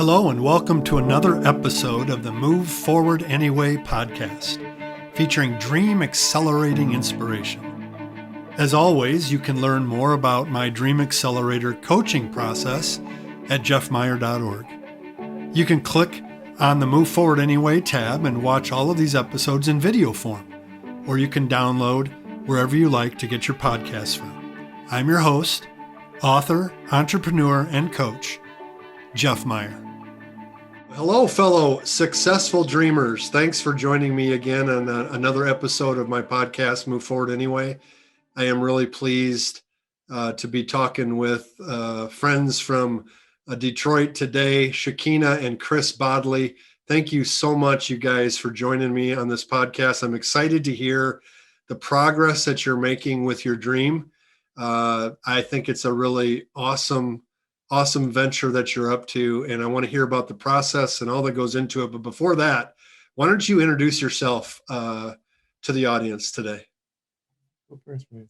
Hello and welcome to another episode of the Move Forward Anyway podcast, featuring dream accelerating inspiration. As always, you can learn more about my Dream Accelerator coaching process at jeffmeyer.org. You can click on the Move Forward Anyway tab and watch all of these episodes in video form, or you can download wherever you like to get your podcasts from. I'm your host, author, entrepreneur, and coach, Jeff Meyer. Hello, fellow successful dreamers. Thanks for joining me again on another episode of my podcast, Move Forward Anyway. I am really pleased to be talking with friends from Detroit today, Shikina and Chris Bodley. Thank you so much, you guys, for joining me on this podcast. I'm excited to hear the progress that you're making with your dream. I think it's a really awesome venture that you're up to, and I want to hear about the process and all that goes into it. But before that, why don't you introduce yourself to the audience today? Go first, please.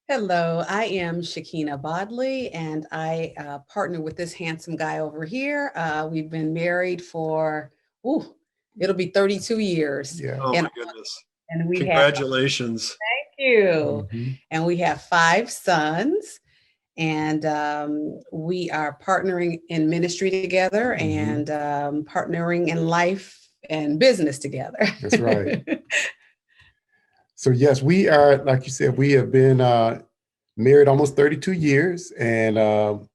Hello, I am Shikina Bodley, and I partner with this handsome guy over here. We've been married for, it'll be 32 years. Yeah. Oh, and, my goodness. And we Congratulations. Thank you. Mm-hmm. And we have 5 sons. And we are partnering in ministry together and partnering in life and business together. That's right. So yes, we are, like you said, we have been married almost 32 years. And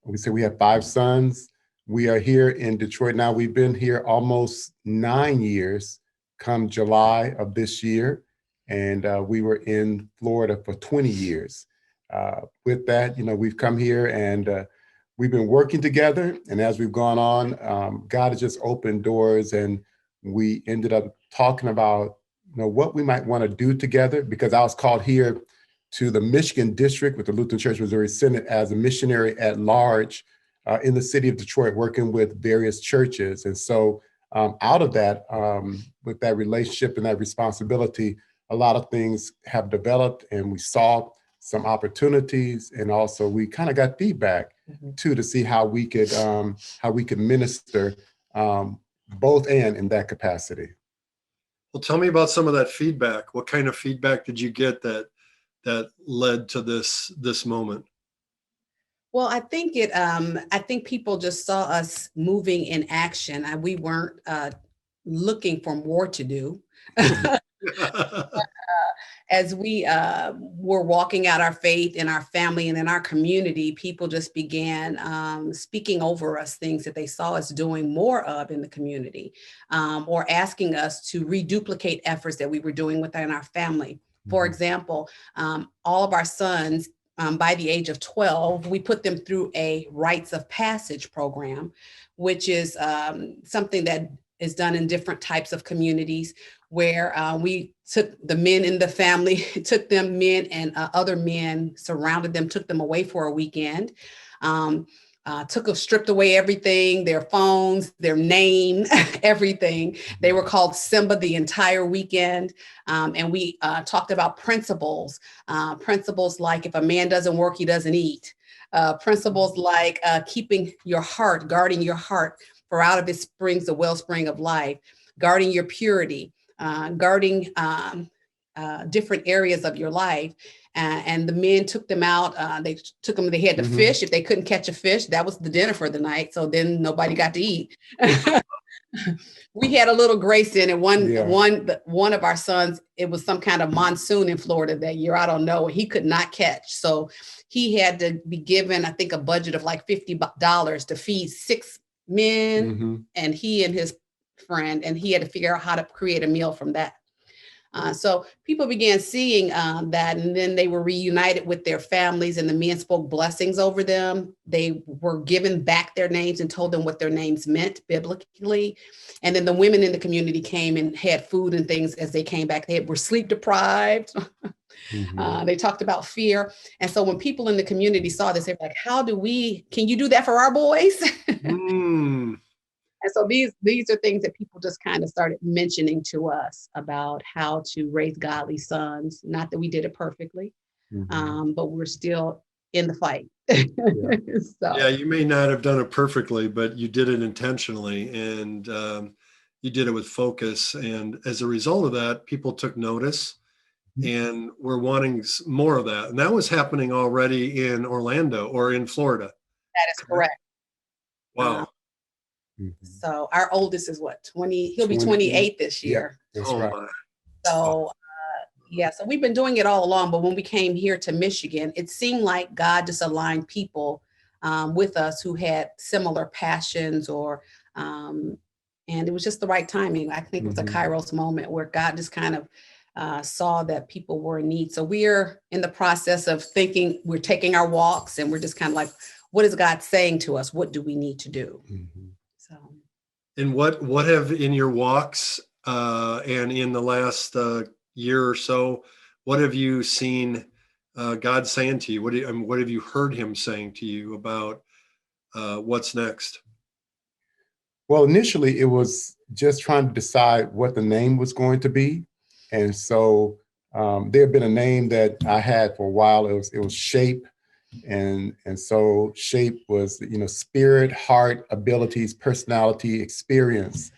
we said we have 5 sons. We are here in Detroit now. We've been here almost 9 years come July of this year. And we were in Florida for 20 years. With that, we've come here and we've been working together. And as we've gone on, God has just opened doors, and we ended up talking about, what we might want to do together, because I was called here to the Michigan district with the Lutheran Church Missouri Synod as a missionary at large in the city of Detroit, working with various churches. And so out of that, with that relationship and that responsibility, a lot of things have developed, and we saw some opportunities, and also we kind of got feedback too to see how we could minister both and in that capacity. Well, tell me about some of that feedback. What kind of feedback did you get that led to this moment? Well, I think people just saw us moving in action. We weren't looking for more to do. As we were walking out our faith in our family and in our community, people just began speaking over us things that they saw us doing more of in the community, or asking us to reduplicate efforts that we were doing within our family. For example, all of our sons, by the age of 12, we put them through a rites of passage program, which is something that is done in different types of communities, where we took the men in the family, other men surrounded them, took them away for a weekend, stripped away everything, their phones, their name, everything. They were called Simba the entire weekend. And we talked about principles like if a man doesn't work, he doesn't eat. Principles like keeping your heart, guarding your heart, for out of it springs the wellspring of life, guarding your purity, guarding different areas of your life. And the men took them out. They had to fish. If they couldn't catch a fish, that was the dinner for the night. So then nobody got to eat. We had a little grace in it. One of our sons, it was some kind of monsoon in Florida that year. I don't know. He could not catch. So he had to be given, I think, a budget of like $50 to feed 6 men, and he and his friend, and he had to figure out how to create a meal from that. So people began seeing that, and then they were reunited with their families, and the men spoke blessings over them. They were given back their names and told them what their names meant biblically. And then the women in the community came and had food and things as they came back. They were sleep deprived. They talked about fear. And so when people in the community saw this, they were like, can you do that for our boys? And so these are things that people just kind of started mentioning to us about how to raise godly sons. Not that we did it perfectly, but we're still in the fight. Yeah, you may not have done it perfectly, but you did it intentionally, and you did it with focus. And as a result of that, people took notice and were wanting more of that. And that was happening already in Orlando or in Florida. That is correct. Wow. So our oldest is what, 20, he'll be 28 this year. Yeah, that's right. My. So so we've been doing it all along, but when we came here to Michigan, it seemed like God just aligned people with us who had similar passions and it was just the right timing. I think it was a Kairos moment where God just kind of saw that people were in need. So we're in the process of thinking, we're taking our walks and we're just kind of like, what is God saying to us? What do we need to do? So. And what have in your walks and in the last year or so, what have you seen God saying to you? What have you heard him saying to you about what's next? Well, initially it was just trying to decide what the name was going to be. And so there had been a name that I had for a while. It was Shape. And so Shape was, spirit, heart, abilities, personality, experience.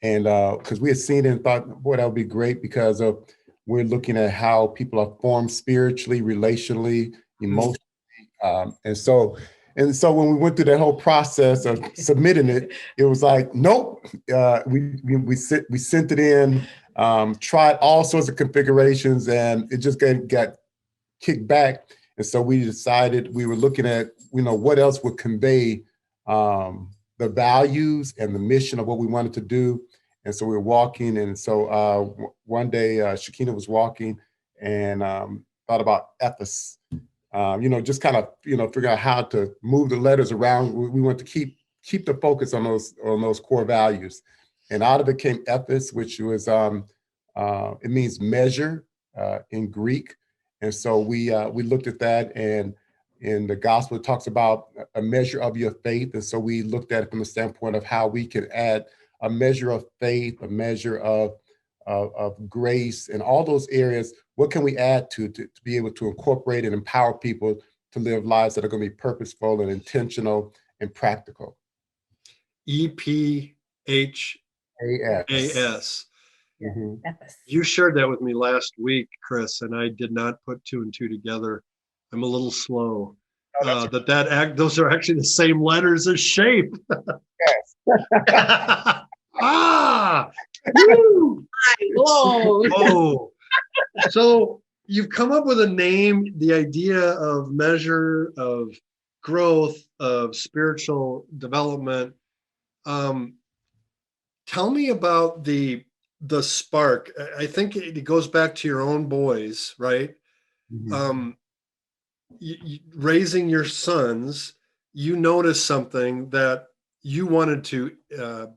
And because we had seen it and thought, boy, that would be great because we're looking at how people are formed spiritually, relationally, emotionally. And so when we went through that whole process of submitting it, it was like, nope. We sent it in, tried all sorts of configurations, and it just got kicked back. And so we decided we were looking at, what else would convey the values and the mission of what we wanted to do. And so we were walking. And so one day Shikina was walking and thought about Ephas, just kind of, figure out how to move the letters around. We want to keep the focus on those core values. And out of it came Ephas, which was, it means measure in Greek. And so we looked at that, and in the gospel, it talks about a measure of your faith. And so we looked at it from the standpoint of how we can add a measure of faith, a measure of grace, and all those areas. What can we add to be able to incorporate and empower people to live lives that are going to be purposeful and intentional and practical? EPHAS. You shared that with me last week, Chris, and I did not put two and two together. I'm a little slow. Those are actually the same letters as shape. Yes. Woo! Whoa. So you've come up with a name, the idea of measure, of growth, of spiritual development. Tell me about the spark. I think it goes back to your own boys, right? Raising your sons, you noticed something that you wanted to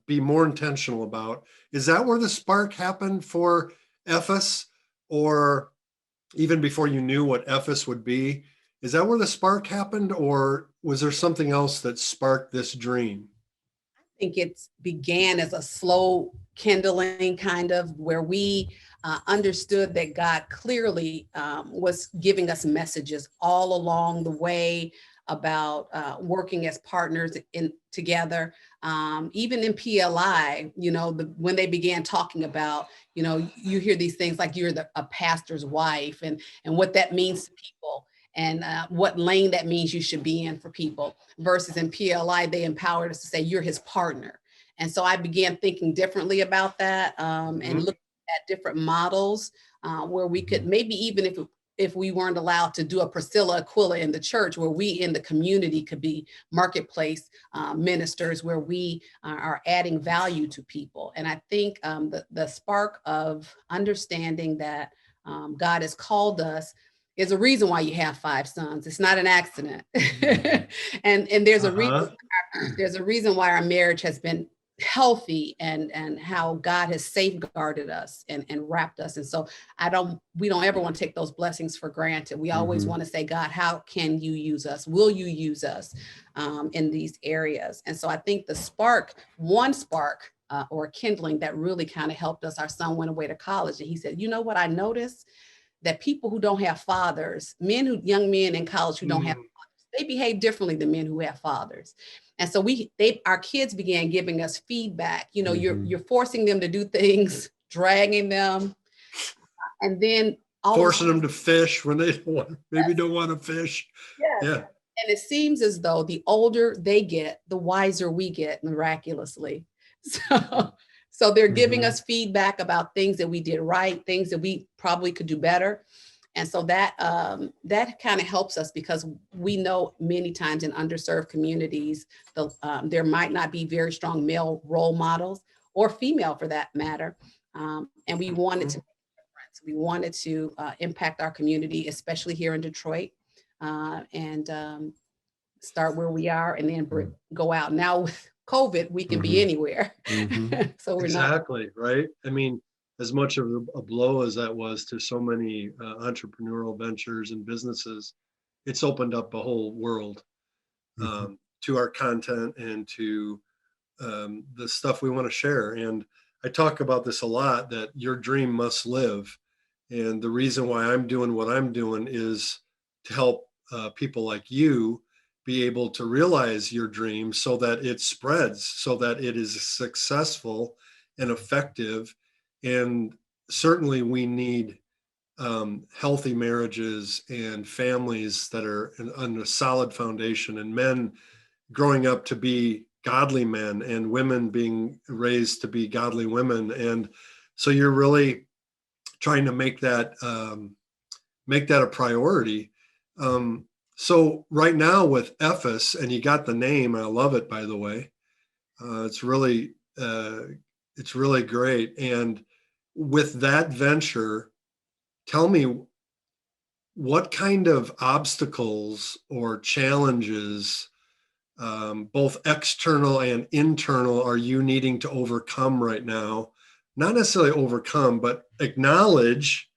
be more intentional about. Is that where the spark happened for Ephas, or even before you knew what Ephas would be? Is that where the spark happened, or was there something else that sparked this dream? I think it began as a slow kindling, kind of where we understood that God clearly was giving us messages all along the way about working as partners together. Even in PLI, when they began talking about, you hear these things like you're a pastor's wife and what that means to people. And what lane that means you should be in for people, versus in PLI, they empowered us to say you're his partner. And so I began thinking differently about that and looking at different models where we could maybe, even if we weren't allowed to do a Priscilla Aquila in the church, where we in the community could be marketplace ministers, where we are adding value to people. And I think the spark of understanding that God has called us is a reason why you have 5 sons. It's not an accident. and there's a reason why our marriage has been healthy and how God has safeguarded us and wrapped us. And so we don't ever want to take those blessings for granted. We always want to say, God, how can you use us? Will you use us in these areas? And so I think one spark or kindling that really kind of helped us, our son went away to college and he said, you know what I noticed? That people who don't have fathers, young men in college who don't have fathers, they behave differently than men who have fathers. And so our kids began giving us feedback. You know, you're forcing them to do things, dragging them, and then forcing them to fish when they don't want to fish. Yes. Yeah. And it seems as though the older they get, the wiser we get, miraculously. So they're giving us feedback about things that we did right, things that we probably could do better. And so that kind of helps us, because we know many times in underserved communities, there might not be very strong male role models, or female for that matter. And we wanted to make a difference. We wanted to impact our community, especially here in Detroit, and start where we are, and then go out. Now with COVID, we can be anywhere. So we're exactly not right. I mean, as much of a blow as that was to so many entrepreneurial ventures and businesses, it's opened up a whole world to our content and to the stuff we want to share. And I talk about this a lot, that your dream must live. And the reason why I'm doing what I'm doing is to help people like you be able to realize your dream, so that it spreads, so that it is successful and effective. And certainly we need healthy marriages and families that are on a solid foundation, and men growing up to be godly men, and women being raised to be godly women. And so you're really trying to make that a priority. So right now with Ephas, and you got the name, I love it, by the way. It's really great. And with that venture, tell me, what kind of obstacles or challenges, both external and internal, are you needing to overcome right now? Not necessarily overcome, but acknowledge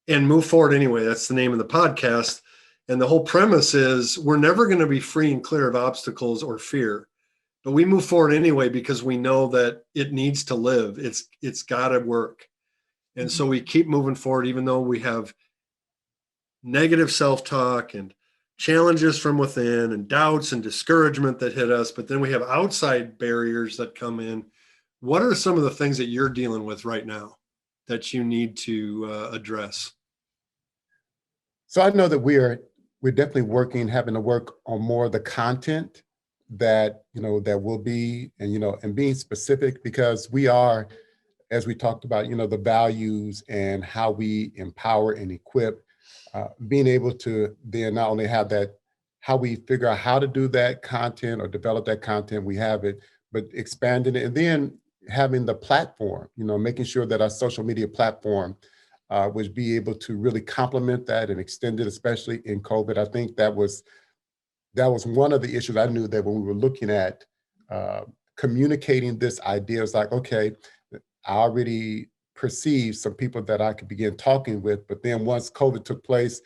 and move forward anyway. That's the name of the podcast. And the whole premise is, we're never going to be free and clear of obstacles or fear, but we move forward anyway, because we know that it needs to live. It's got to work. And so we keep moving forward, even though we have negative self-talk and challenges from within and doubts and discouragement that hit us, but then we have outside barriers that come in. What are some of the things that you're dealing with right now that you need to address? So I know that we're definitely having to work on more of the content that, that will be, and being specific, because we are, as we talked about, the values and how we empower and equip, being able to then not only have that, how we figure out how to do that content or develop that content, we have it, but expanding it, and then having the platform, making sure that our social media platform would be able to really complement that and extend it, especially in COVID. I think that was one of the issues I knew, that when we were looking at communicating this idea, it's like, okay, I already perceived some people that I could begin talking with, but then once COVID took place,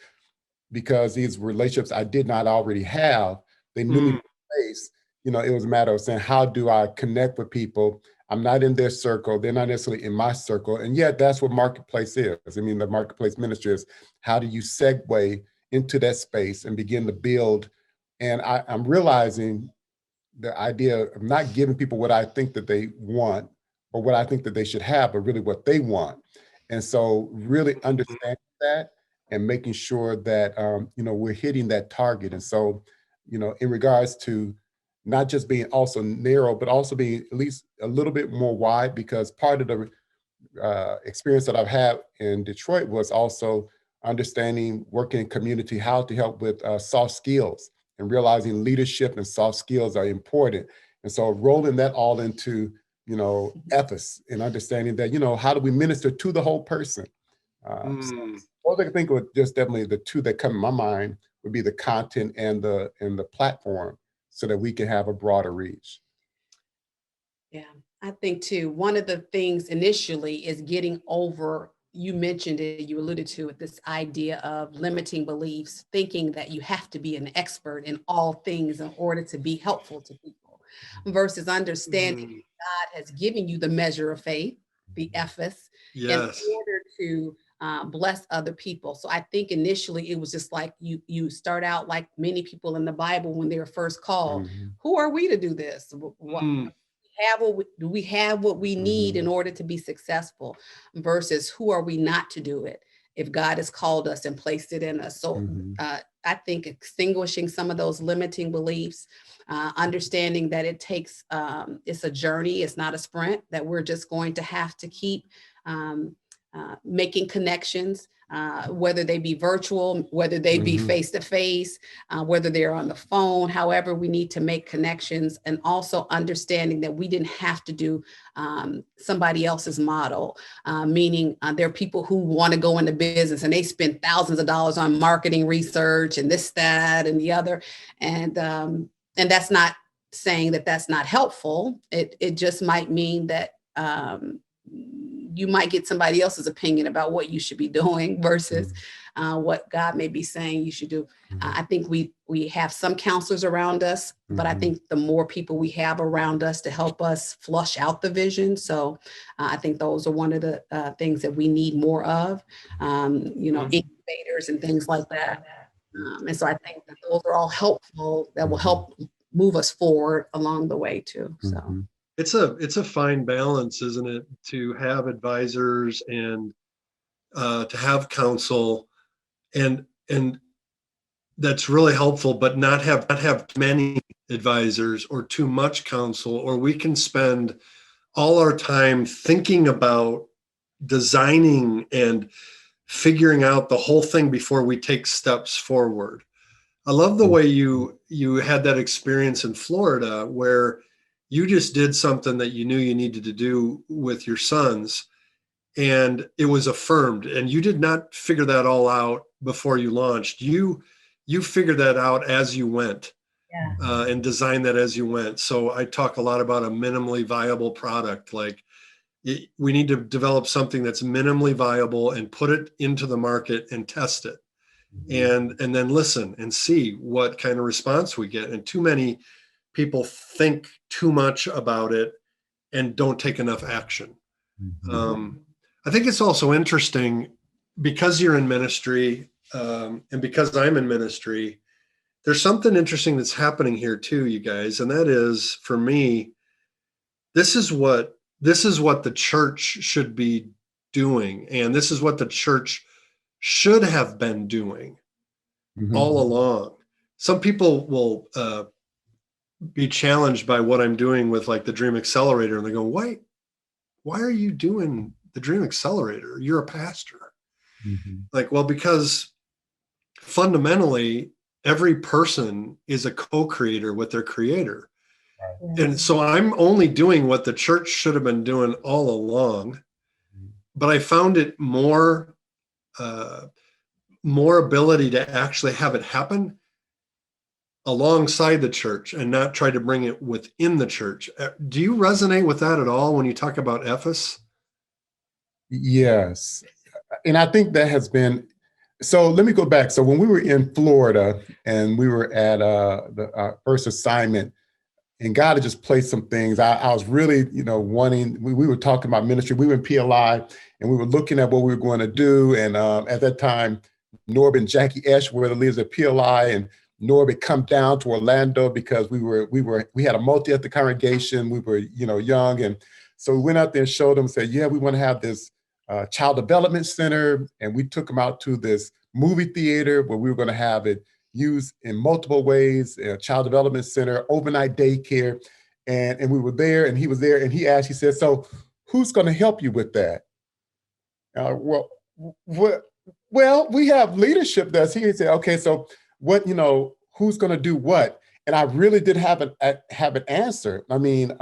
because these relationships I did not already have, they knew me face, it was a matter of saying, how do I connect with people? I'm not in their circle. They're not necessarily in my circle. And yet that's what marketplace is. I mean, the marketplace ministry is, how do you segue into that space and begin to build? And I'm realizing the idea of not giving people what I think that they want or what I think that they should have, but really what they want. And so really understanding that and making sure that, we're hitting that target. And so, in regards to not just being also narrow, but also being at least a little bit more wide, because part of the experience that I've had in Detroit was also understanding, working in community, how to help with soft skills, and realizing leadership and soft skills are important. And so rolling that all into, Ephas, and understanding that, how do we minister to the whole person? So I think would just definitely the two that come in my mind would be the content and the platform, so that we can have a broader reach. Yeah, I think too, one of the things initially is getting over, you mentioned it, you alluded to it, this idea of limiting beliefs, thinking that you have to be an expert in all things in order to be helpful to people, versus understanding God has given you the measure of faith, the Ephas, yes, in order to bless other people. So I think initially it was just like you start out like many people in the Bible when they were first called. Mm-hmm. Who are we to do this? Do we have what we need Mm-hmm. in order to be successful, versus who are we not to do it if God has called us and placed it in us? So I think extinguishing some of those limiting beliefs, understanding that it takes, it's a journey, it's not a sprint, that we're just going to have to keep making connections, whether they be virtual, whether they be face-to-face, whether they're on the phone. However, we need to make connections, and also understanding that we didn't have to do somebody else's model, meaning there are people who want to go into business and they spend thousands of dollars on marketing research and this, that, and the other. And that's not saying that that's not helpful. It just might mean that you might get somebody else's opinion about what you should be doing versus what God may be saying you should do. I think we have some counselors around us, but I think the more people we have around us to help us flush out the vision. So I think those are one of the things that we need more of, incubators and things like that. And so I think that those are all helpful, that will help move us forward along the way too. So. It's a fine balance, isn't it, to have advisors and to have counsel, and that's really helpful, but not have many advisors or too much counsel, or we can spend all our time thinking about designing and figuring out the whole thing before we take steps forward. I love the way you had that experience in Florida where you just did something that you knew you needed to do with your sons, and it was affirmed, and you did not figure that all out before you launched. You figured that out as you went, and designed that as you went. So I talk a lot about a minimally viable product. Like we need to develop something that's minimally viable and put it into the market and test it, and then listen and see what kind of response we get. And too many people think too much about it and don't take enough action. I think it's also interesting, because you're in ministry, and because I'm in ministry, there's something interesting that's happening here too, you guys. And that is, for me, this is what the church should be doing. And this is what the church should have been doing all along. Some people will be challenged by what I'm doing with like the Dream Accelerator, and they go, why are you doing the Dream Accelerator? You're a pastor. Like, well, because fundamentally every person is a co-creator with their creator. And so I'm only doing what the church should have been doing all along, but I found it more ability to actually have it happen alongside the church and not try to bring it within the church. Do you resonate with that at all when you talk about Ephas? Yes. And I think that has been, so let me go back. So when we were in Florida and we were at our first assignment, and God had just placed some things, I was really, wanting, we were talking about ministry. We were in PLI and we were looking at what we were going to do. And at that time, Norb and Jackie Esch were the leaders at PLI, and Norb had come down to Orlando because we had a multi-ethnic congregation. We were, young. And so we went out there and showed them, said, yeah, we want to have this child development center. And we took them out to this movie theater where we were going to have it used in multiple ways, a child development center, overnight daycare. And we were there, and he was there, and he said, so who's going to help you with that? Well, we have leadership that's here. He said, okay, so what, who's going to do what? And I really did have an answer. I mean,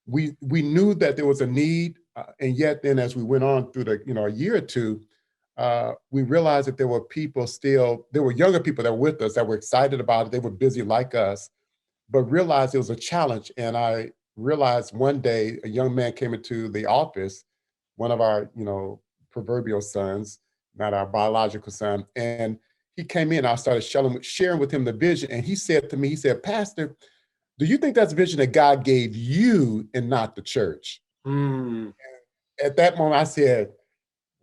we knew that there was a need, and yet then as we went on through a year or two, we realized that there were younger people that were with us that were excited about it. They were busy like us, but realized it was a challenge. And I realized one day a young man came into the office, one of our, proverbial sons, not our biological son. And he came in, I started sharing with him the vision. And he said to me, Pastor, do you think that's a vision that God gave you and not the church? At that moment, I said,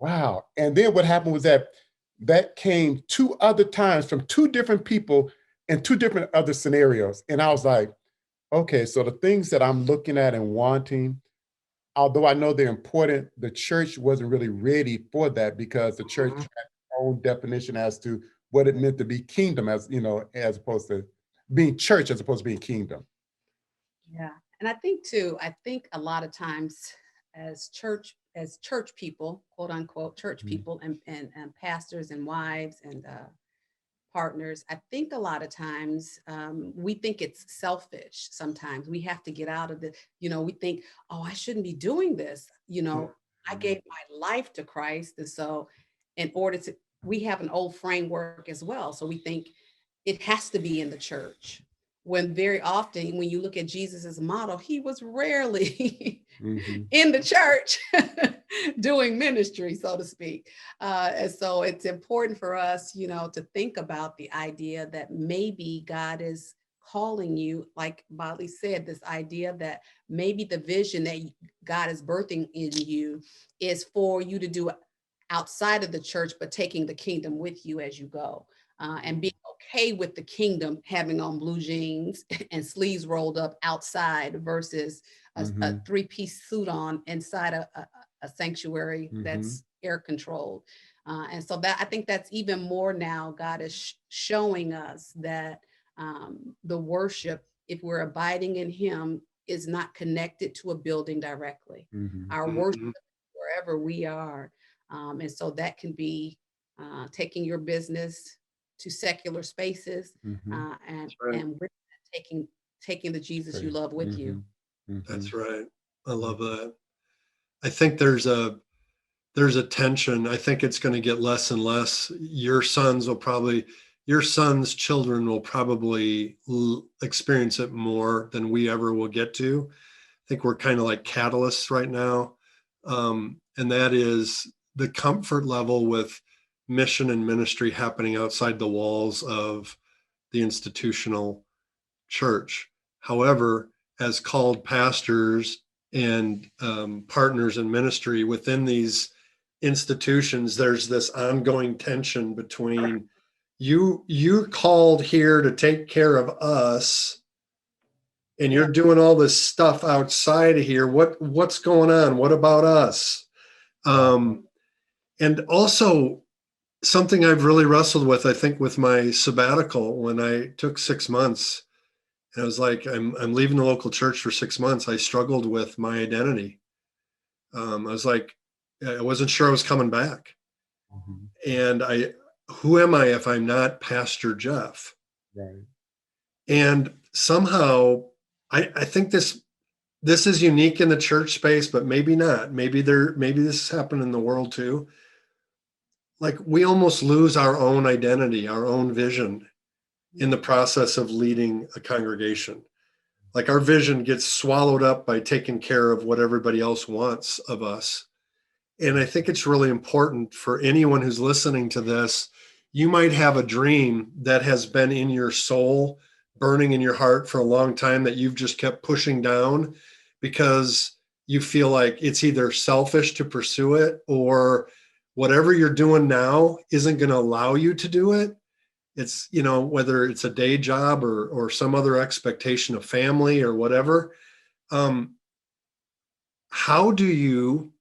Wow. And then what happened was that came 2 other times from 2 different people in 2 different other scenarios. And I was like, okay, so the things that I'm looking at and wanting, although I know they're important, the church wasn't really ready for that because the church had its own definition as to what it meant to be kingdom, as as opposed to being church, as opposed to being kingdom. Yeah. And I think too, a lot of times as church people, quote unquote, church people and pastors and wives and partners, I think a lot of times we think it's selfish. Sometimes we have to get out of we think, oh, I shouldn't be doing this. I gave my life to Christ. And so we have an old framework as well. So we think it has to be in the church. When very often, when you look at Jesus's model, he was rarely in the church doing ministry, so to speak. And so it's important for us, to think about the idea that maybe God is calling you, like Bodley said, this idea that maybe the vision that God is birthing in you is for you to do outside of the church, but taking the kingdom with you as you go. And being okay with the kingdom having on blue jeans and sleeves rolled up outside versus a 3-piece suit on inside a sanctuary that's air controlled. And so I think that's even more now God is showing us that the worship, if we're abiding in him, is not connected to a building directly. Our worship wherever we are. And so that can be taking your business to secular spaces, and with that, taking the Jesus you love with you. That's right. I love that. I think there's a tension. I think it's going to get less and less. Your sons' children will probably experience it more than we ever will get to. I think we're kind of like catalysts right now. And that is the comfort level with mission and ministry happening outside the walls of the institutional church. However, as called pastors and partners in ministry within these institutions, there's this ongoing tension between you're called here to take care of us, and you're doing all this stuff outside of here. What's going on? What about us? And also, something I've really wrestled with, I think, with my sabbatical, when I took 6 months, and I was like, I'm leaving the local church for 6 months. I struggled with my identity. I was like, I wasn't sure I was coming back. And who am I if I'm not Pastor Jeff? Right. And somehow, I think this is unique in the church space, but maybe not. Maybe this has happened in the world too. Like, we almost lose our own identity, our own vision in the process of leading a congregation. Like, our vision gets swallowed up by taking care of what everybody else wants of us. And I think it's really important for anyone who's listening to this. You might have a dream that has been in your soul, burning in your heart for a long time, that you've just kept pushing down because you feel like it's either selfish to pursue it, or whatever you're doing now isn't going to allow you to do it. It's, whether it's a day job or some other expectation of family or whatever. How do you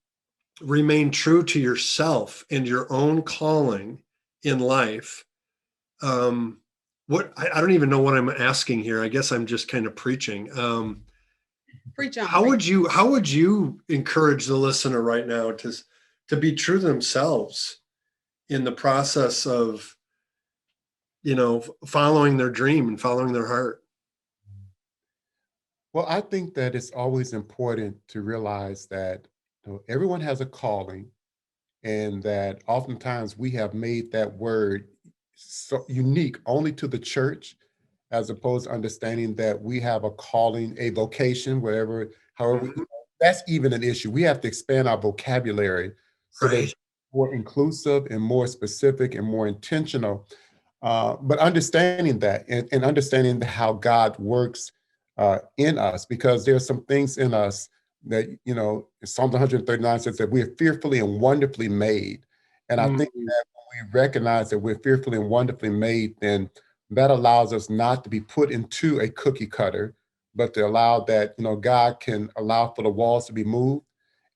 remain true to yourself and your own calling in life? I don't even know what I'm asking here. I guess I'm just kind of preaching. Preach on. How would you encourage the listener right now to be true to themselves in the process of, following their dream and following their heart? Well, I think that it's always important to realize that everyone has a calling, and that oftentimes we have made that word so unique only to the church, as opposed to understanding that we have a calling, a vocation, however, that's even an issue. We have to expand our vocabulary so that it's more inclusive and more specific and more intentional. But understanding that and understanding how God works in us, because there's some things in us that, Psalms 139 says that we're fearfully and wonderfully made. And I think that when we recognize that we're fearfully and wonderfully made, then that allows us not to be put into a cookie cutter, but to allow that, God can allow for the walls to be moved.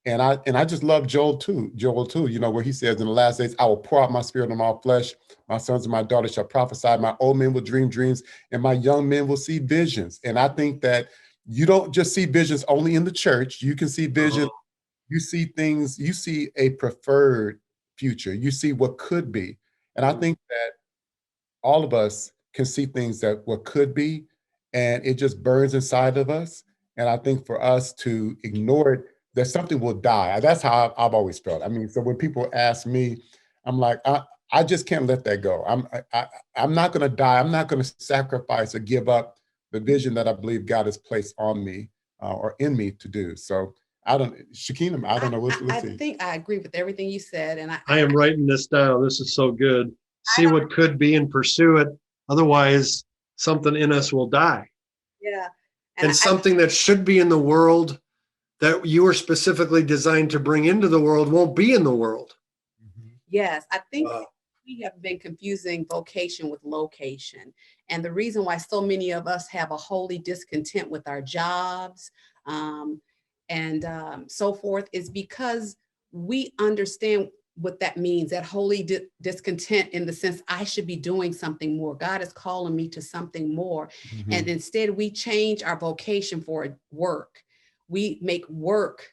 And I just love Joel too, where he says in the last days, I will pour out my spirit on all flesh. My sons and my daughters shall prophesy. My old men will dream dreams and my young men will see visions. And I think that you don't just see visions only in the church. You can see vision. You see things, you see a preferred future. You see what could be. And I think that all of us can see things that what could be, and it just burns inside of us. And I think for us to ignore it, that something will die. That's how I've always felt. I mean, so when people ask me, I'm like, I just can't let that go. I'm not going to die. I'm not going to sacrifice or give up the vision that I believe God has placed on me or in me to do. So Shikina, I don't know what I think I agree with everything you said. And I am writing this down. This is so good. See what could be and pursue it. Otherwise, something in us will die. Yeah. And something that should be in the world that you are specifically designed to bring into the world won't be in the world. Yes, I think we have been confusing vocation with location. And the reason why so many of us have a holy discontent with our jobs and so forth is because we understand what that means, that holy discontent in the sense I should be doing something more. God is calling me to something more. And instead we change our vocation for work. We make work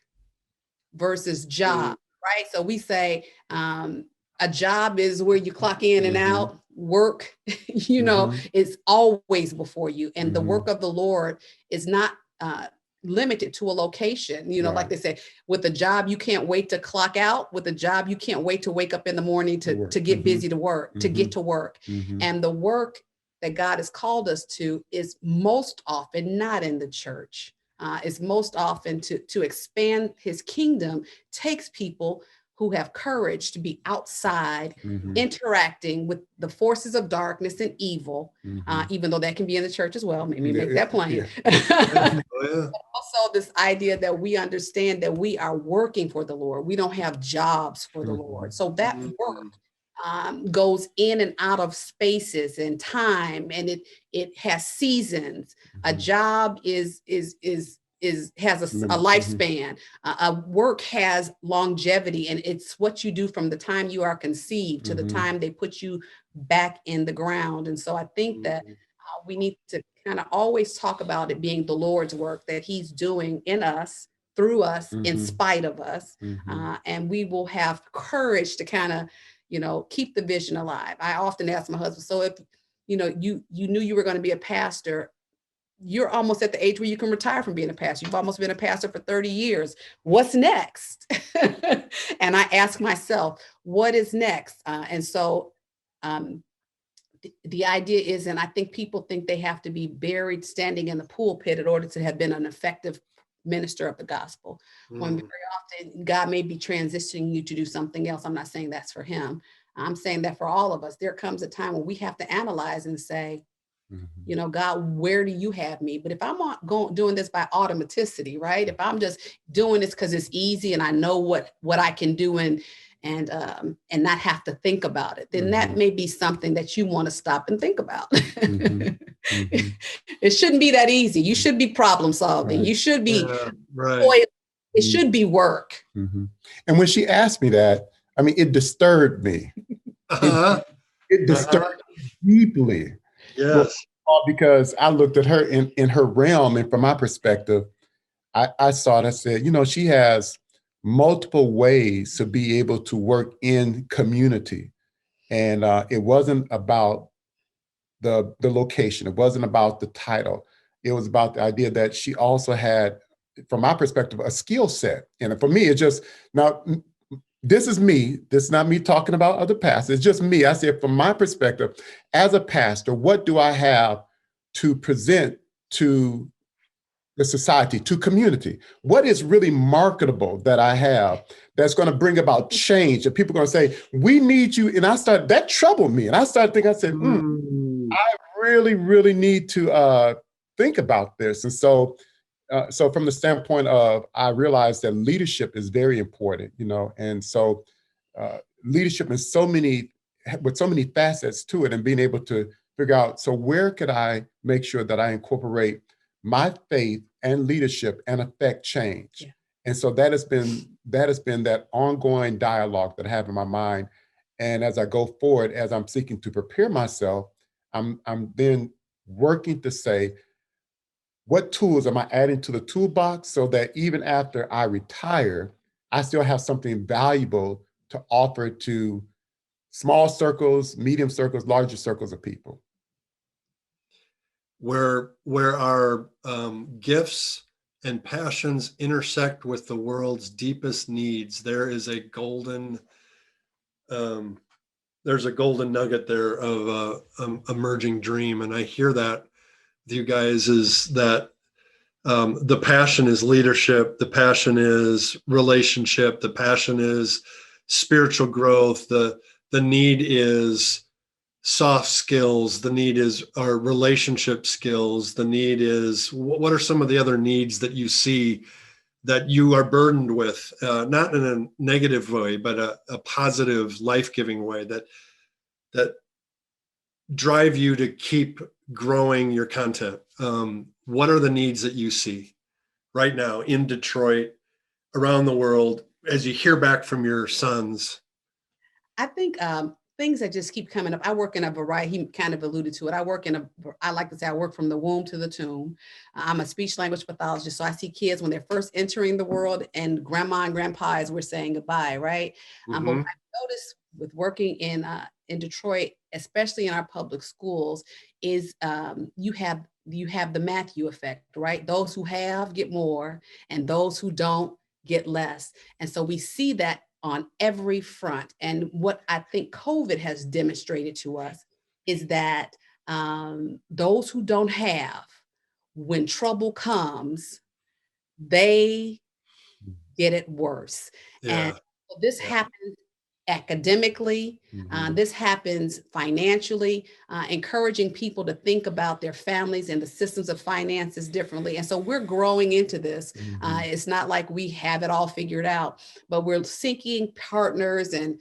versus job, right? So we say a job is where you clock in and out. Work, is always before you. And the work of the Lord is not limited to a location. Like they say, with a job, you can't wait to clock out. With a job, you can't wait to wake up in the morning to get busy to work, to get to work. And the work that God has called us to is most often not in the church. Is most often to expand his kingdom takes people who have courage to be outside, interacting with the forces of darkness and evil, even though that can be in the church as well. Maybe make that plain. Also, this idea that we understand that we are working for the Lord. We don't have jobs for the Lord. So that work goes in and out of spaces and time, and it has seasons. A job has a lifespan. Work has longevity, and it's what you do from the time you are conceived to the time they put you back in the ground. And so I think that we need to kind of always talk about it being the Lord's work that he's doing in us, through us, in spite of us. And we will have courage to kind of keep the vision alive. I often ask my husband, so if you knew you were going to be a pastor, you're almost at the age where you can retire from being a pastor. You've almost been a pastor for 30 years. What's next? And I ask myself, what is next? And so the idea is, and I think people think they have to be buried standing in the pulpit in order to have been an effective minister of the gospel. When very often God may be transitioning you to do something else. I'm not saying that's for him. I'm saying that for all of us, there comes a time when we have to analyze and say, God, where do you have me? But if I'm not doing this by automaticity, right? If I'm just doing this because it's easy and I know what I can do and not have to think about it, then that may be something that you want to stop and think about. It shouldn't be that easy. You should be problem solving. You should be, it should be work. And when she asked me that, I mean, it disturbed me. It disturbed me deeply. Yes. Because I looked at her in her realm, and from my perspective, I saw it. I said, she has multiple ways to be able to work in community. And it wasn't about the location. It wasn't about the title. It was about the idea that she also had, from my perspective, a skill set. And for me, it's just, now, this is me. This is not me talking about other pastors. It's just me. I said, from my perspective, as a pastor, what do I have to present to the society, to community? What is really marketable that I have that's going to bring about change? And people are going to say, we need you. And that troubled me. And I started thinking, I said, I really, really need to think about this. And so so from the standpoint of, I realized that leadership is very important, and so leadership is with so many facets to it, and being able to figure out, so where could I make sure that I incorporate my faith and leadership and affect change? Yeah. And so that has been that ongoing dialogue that I have in my mind. And as I go forward, as I'm seeking to prepare myself, I'm then working to say, what tools am I adding to the toolbox so that even after I retire, I still have something valuable to offer to small circles, medium circles, larger circles of people. Where our gifts and passions intersect with the world's deepest needs, there is a golden there's a golden nugget there of emerging dream. And I hear that with you guys, is that the passion is leadership, the passion is relationship, the passion is spiritual growth, the need is soft skills, the need is our relationship skills, the need is, what are some of the other needs that you see that you are burdened with, not in a negative way, but a positive, life-giving way, that drive you to keep growing your content? What are the needs that you see right now in Detroit, around the world, as you hear back from your sons? I think things that just keep coming up. I work in a variety, he kind of alluded to it. I like to say I work from the womb to the tomb. I'm a speech language pathologist. So I see kids when they're first entering the world, and grandma and grandpa as we're saying goodbye, right? But what I noticed with working in Detroit, especially in our public schools, is you have the Matthew effect, right? Those who have get more, and those who don't get less. And so we see that on every front. And what I think COVID has demonstrated to us is that those who don't have, when trouble comes, they get it worse. Yeah. And this happens academically, this happens financially, encouraging people to think about their families and the systems of finances differently. And so we're growing into this. It's not like we have it all figured out, but we're seeking partners and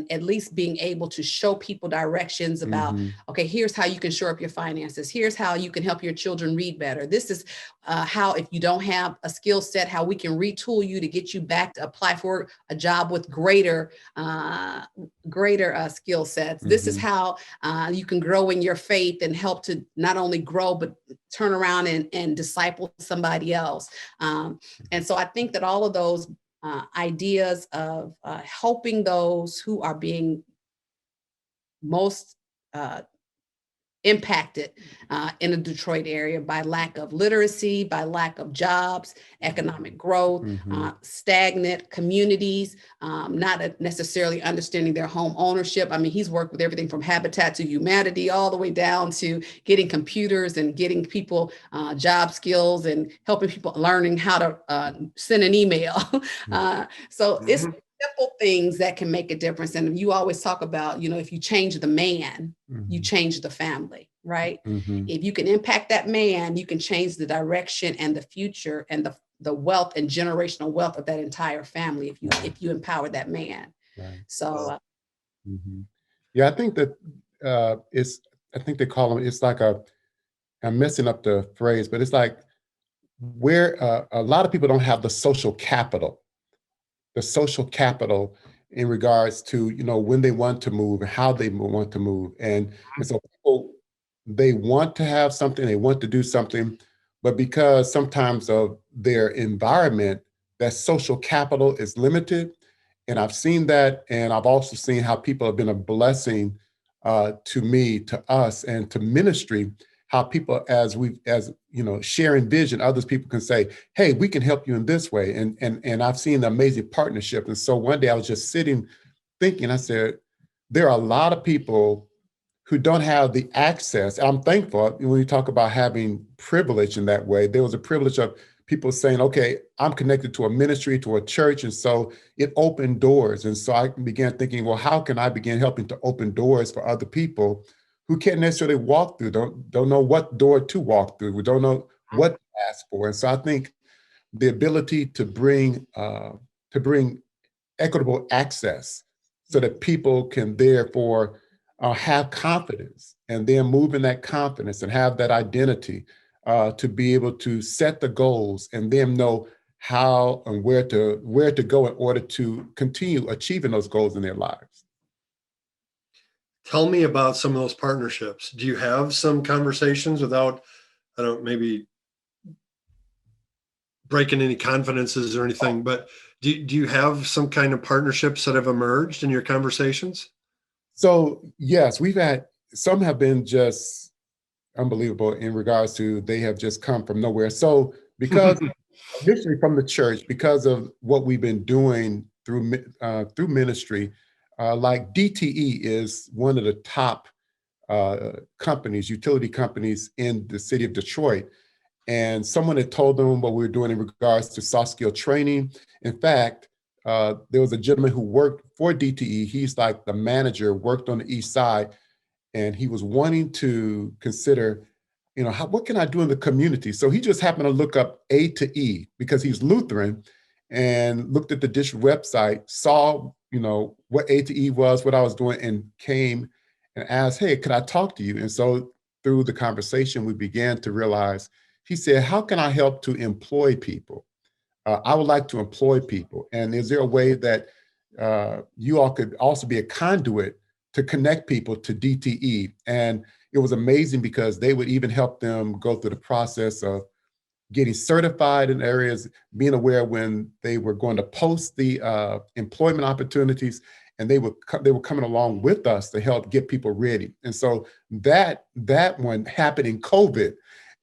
at least being able to show people directions about, okay, here's how you can shore up your finances. Here's how you can help your children read better. This is how, if you don't have a skill set, how we can retool you to get you back to apply for a job with greater skill sets. This is how you can grow in your faith and help to not only grow, but turn around and disciple somebody else. And so I think that all of those ideas of helping those who are being most impacted in the Detroit area by lack of literacy, by lack of jobs, economic growth, stagnant communities, not necessarily understanding their home ownership. I mean, he's worked with everything from Habitat to Humanity, all the way down to getting computers and getting people job skills and helping people learning how to send an email. So it's simple things that can make a difference. And you always talk about, if you change the man, you change the family, right? If you can impact that man, you can change the direction and the future and the wealth and generational wealth of that entire family if you empower that man. So yeah, I think that I think they call them, it's like I'm messing up the phrase, but it's like where a lot of people don't have the social capital in regards to, when they want to move and how they want to move. And so people, they want to have something, they want to do something, but because sometimes of their environment, that social capital is limited. And I've seen that. And I've also seen how people have been a blessing to me, to us, and to ministry, how people, as sharing vision, others people can say, hey, we can help you in this way. And I've seen the amazing partnership. And so one day I was just sitting thinking, I said, there are a lot of people who don't have the access. I'm thankful when you talk about having privilege in that way. There was a privilege of people saying, okay, I'm connected to a ministry, to a church. And so it opened doors. And so I began thinking, well, how can I begin helping to open doors for other people who can't necessarily walk through, don't know what door to walk through, we don't know what to ask for. And so I think the ability to bring equitable access so that people can therefore have confidence and then move in that confidence and have that identity to be able to set the goals and then know how and where to go in order to continue achieving those goals in their lives. Tell me about some of those partnerships. Do you have some conversations without, I don't maybe breaking any confidences or anything, but do you have some kind of partnerships that have emerged in your conversations? So yes, we've had, some have been just unbelievable in regards to they have just come from nowhere. So because initially from the church, because of what we've been doing through ministry, like DTE is one of the top companies, utility companies in the city of Detroit. And someone had told them what we were doing in regards to soft skill training. In fact, there was a gentleman who worked for DTE. He's like the manager, worked on the east side, and he was wanting to consider, what can I do in the community? So he just happened to look up A to E because he's Lutheran and looked at the district website, saw, what A to E was, what I was doing, and came and asked, hey, could I talk to you? And so through the conversation, we began to realize, he said, how can I help to employ people? I would like to employ people. And is there a way that you all could also be a conduit to connect people to DTE? And it was amazing because they would even help them go through the process of getting certified in areas, being aware when they were going to post the employment opportunities, and they were coming along with us to help get people ready. And so that one happened in COVID,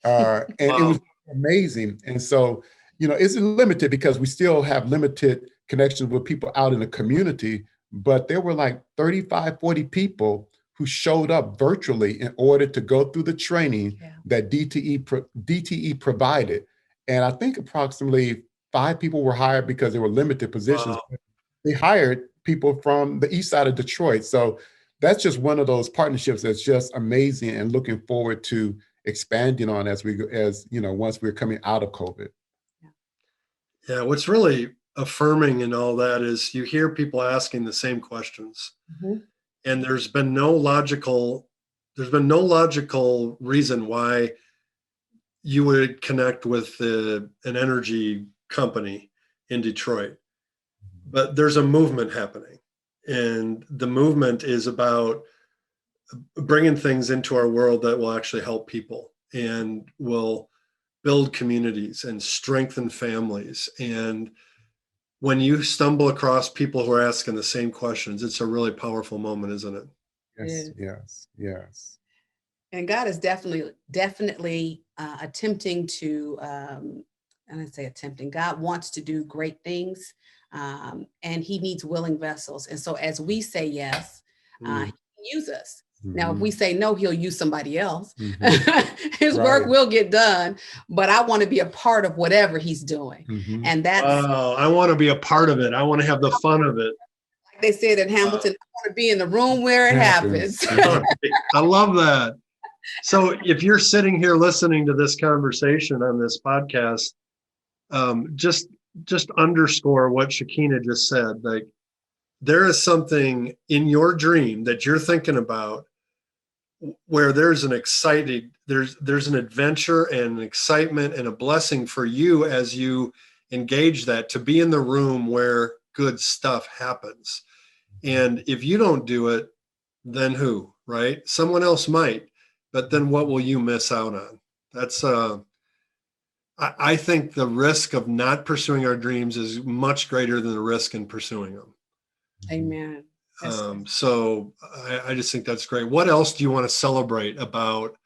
and wow. It was amazing. And so, it's limited because we still have limited connections with people out in the community, but there were like 35, 40 people who showed up virtually in order to go through the training that DTE provided. And I think approximately 5 people were hired because they were limited positions. Wow. They hired people from the east side of Detroit. So that's just one of those partnerships that's just amazing and looking forward to expanding on as once we're coming out of COVID. Yeah, what's really affirming in all that is you hear people asking the same questions. Mm-hmm. And there's been no logical reason why you would connect with an energy company in Detroit. But there's a movement happening. And the movement is about bringing things into our world that will actually help people and will build communities and strengthen families. And when you stumble across people who are asking the same questions, it's a really powerful moment, isn't it? Yes. And God is definitely attempting to, and I say attempting, God wants to do great things, and he needs willing vessels. And so as we say yes, he can use us. Mm-hmm. Now, if we say no, he'll use somebody else. Mm-hmm. His work will get done, but I want to be a part of whatever he's doing. Mm-hmm. And that's... I want to be a part of it. I want to have the fun of it. Like they said in Hamilton, I want to be in the room where it happens. I love that. So if you're sitting here listening to this conversation on this podcast, just underscore what Shikina just said. Like, there is something in your dream that you're thinking about where there's an adventure and an excitement and a blessing for you as you engage that, to be in the room where good stuff happens. And if you don't do it, then who, right? Someone else might, but then what will you miss out on? That's, I think the risk of not pursuing our dreams is much greater than the risk in pursuing them. Amen. So I just think that's great. What else do you want to celebrate about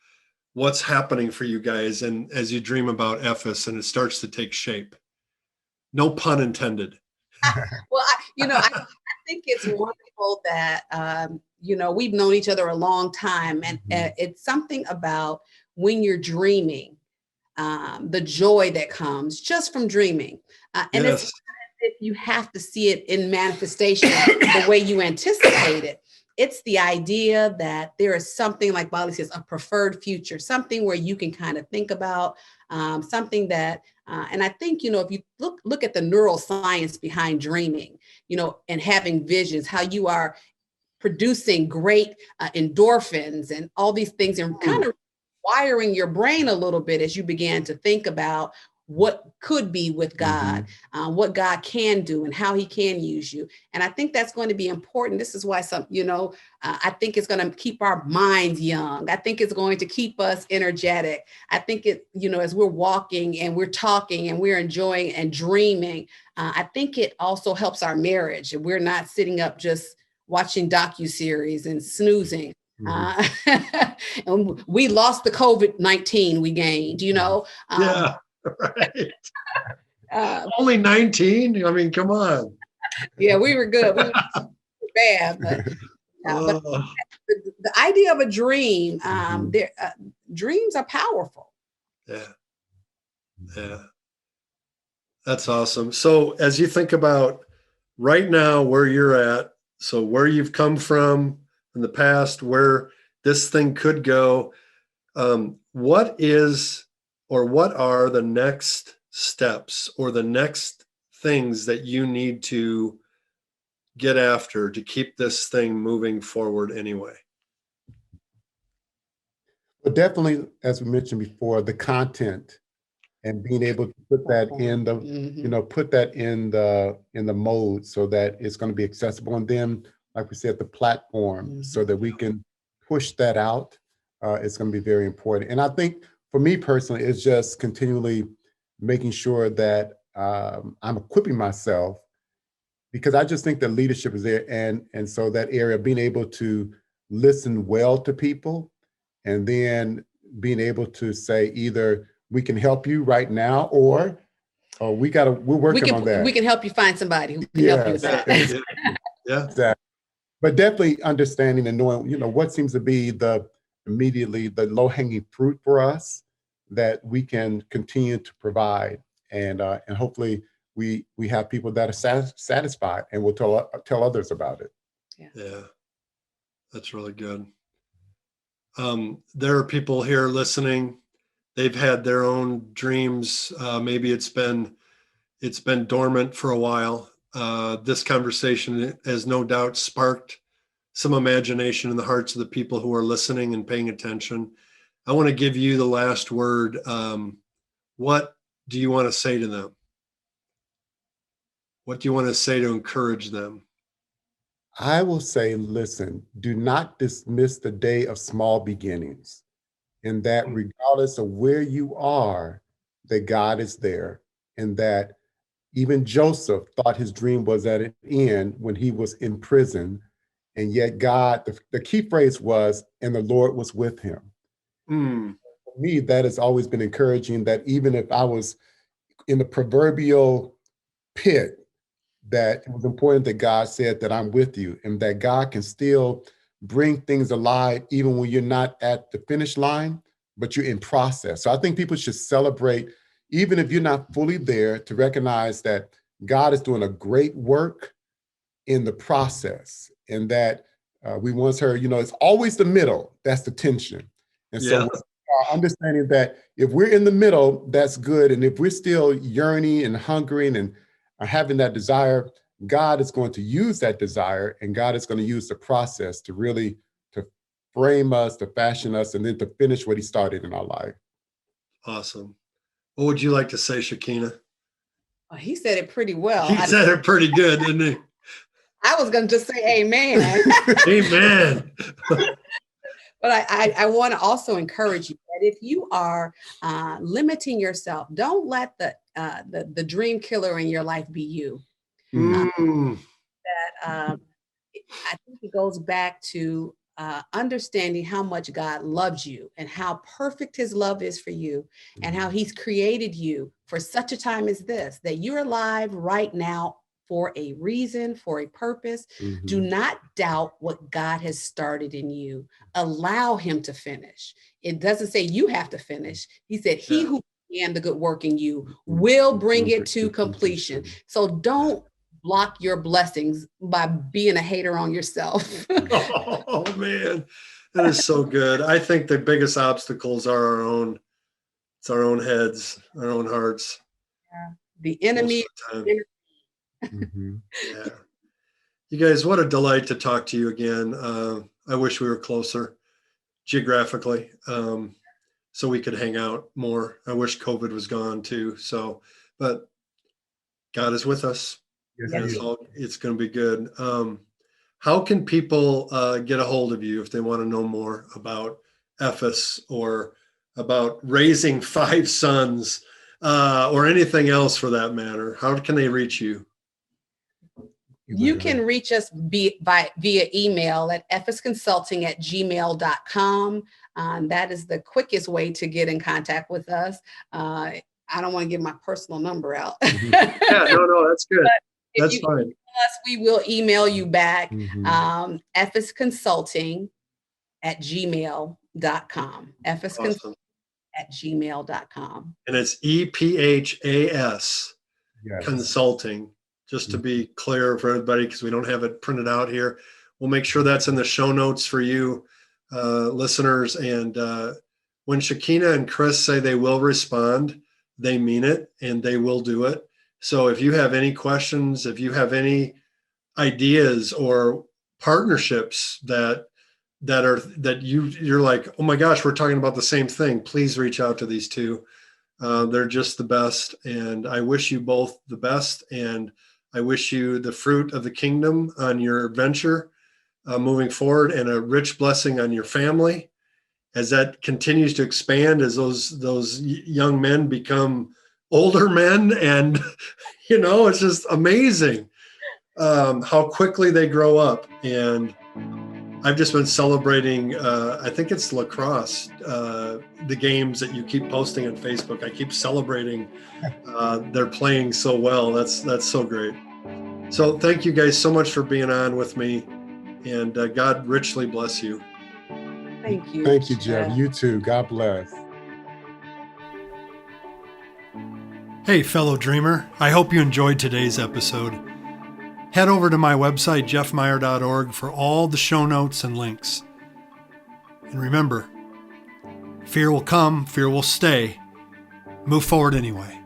what's happening for you guys, and as you dream about Ephas and it starts to take shape? No pun intended. Well, I think it's wonderful that, we've known each other a long time, and it's something about when you're dreaming, the joy that comes just from dreaming. And yes. It's if you have to see it in manifestation the way you anticipate it. It's the idea that there is something, like Bodley says, a preferred future, something where you can kind of think about something that, and I think, if you look at the neuroscience behind dreaming, and having visions, how you are producing great endorphins and all these things, and kind of wiring your brain a little bit as you began to think about what could be with God, what God can do and how he can use you. And I think that's going to be important. This is why I think it's going to keep our minds young. I think it's going to keep us energetic. I think as we're walking and we're talking and we're enjoying and dreaming, I think it also helps our marriage. We're not sitting up just watching docuseries and snoozing. And we lost the COVID-19 we gained, Yeah. Right. Only 19? I mean, come on. Yeah, we were good. We were bad, but the idea of a dream, dreams are powerful. Yeah. That's awesome. So as you think about right now where you're at, so where you've come from in the past, where this thing could go, what are the next steps or the next things that you need to get after to keep this thing moving forward anyway? But definitely, as we mentioned before, the content and being able to put that in the mode so that it's going to be accessible. And then, like we said, the platform so that we can push that out. It's going to be very important. And I think for me personally, it's just continually making sure that I'm equipping myself, because I just think that leadership is there. And so that area, being able to listen well to people, and then being able to say either we can help you right now, or we're working on that. We can help you find somebody who can help you with that. Exactly. But definitely understanding and knowing, what seems to be immediately the low-hanging fruit for us that we can continue to provide, and hopefully we have people that are satisfied and will tell others about it. Yeah, that's really good. There are people here listening. They've had their own dreams. Maybe it's been dormant for a while. This conversation has no doubt sparked some imagination in the hearts of the people who are listening and paying attention. I want to give you the last word. What do you want to say to them? What do you want to say to encourage them? I will say, listen, do not dismiss the day of small beginnings, and that regardless of where you are, that God is there, and that even Joseph thought his dream was at an end when he was in prison, and yet God, the key phrase was, and the Lord was with him. For me, that has always been encouraging, that even if I was in the proverbial pit, that it was important that God said that I'm with you, and that God can still bring things alive even when you're not at the finish line, but you're in process. So I think people should celebrate, even if you're not fully there, to recognize that God is doing a great work in the process, and that we once heard, it's always the middle, that's the tension. And so understanding that if we're in the middle, that's good. And if we're still yearning and hungering and having that desire, God is going to use that desire, and God is going to use the process to really to frame us, to fashion us, and then to finish what he started in our life. Awesome. What would you like to say, Shikina? Oh, he said it pretty well. He said it pretty good, didn't he? I was going to just say amen. Amen. But I want to also encourage you that if you are limiting yourself, don't let the dream killer in your life be you. I think it goes back to understanding how much God loves you and how perfect his love is for you, and how he's created you for such a time as this, that you're alive right now for a reason, for a purpose. Do not doubt what God has started in you. Allow him to finish. It doesn't say you have to finish. He said, he who began the good work in you will bring it to completion. So don't block your blessings by being a hater on yourself. Oh man, that is so good. I think the biggest obstacles are our own It's our own heads, our own hearts. Yeah. The enemy. Mm-hmm. Yeah. You guys, what a delight to talk to you again. I wish we were closer geographically, so we could hang out more. I wish COVID was gone too. So, but God is with us. Yes, It's going to be good. How can people get a hold of you if they want to know more about Ephas or about raising 5 sons or anything else for that matter? How can they reach you? You can reach us via email at ephasconsulting@gmail.com. That is the quickest way to get in contact with us. I don't want to give my personal number out. Yeah, no, that's good. That's fine. Us, we will email you back. Mm-hmm. ephasconsulting@gmail.com. ephasconsulting@gmail.com. And it's EPHAS Consulting, just to be clear for everybody, because we don't have it printed out here. We'll make sure that's in the show notes for you listeners. And when Shikina and Chris say they will respond, they mean it and they will do it. So if you have any questions, if you have any ideas or partnerships that you're like, oh my gosh, we're talking about the same thing, please reach out to these two. They're just the best. And I wish you both the best. And I wish you the fruit of the kingdom on your venture moving forward, and a rich blessing on your family as that continues to expand, as those young men become older men. And, it's just amazing how quickly they grow up. And I've just been celebrating, I think it's lacrosse, the games that you keep posting on Facebook. I keep celebrating they're playing so well. That's so great. So thank you guys so much for being on with me, and God richly bless you. Thank you. Thank you, Jeff. You too. God bless. Hey, fellow dreamer. I hope you enjoyed today's episode. Head over to my website, jeffmeyer.org, for all the show notes and links. And remember, fear will come, fear will stay. Move forward anyway.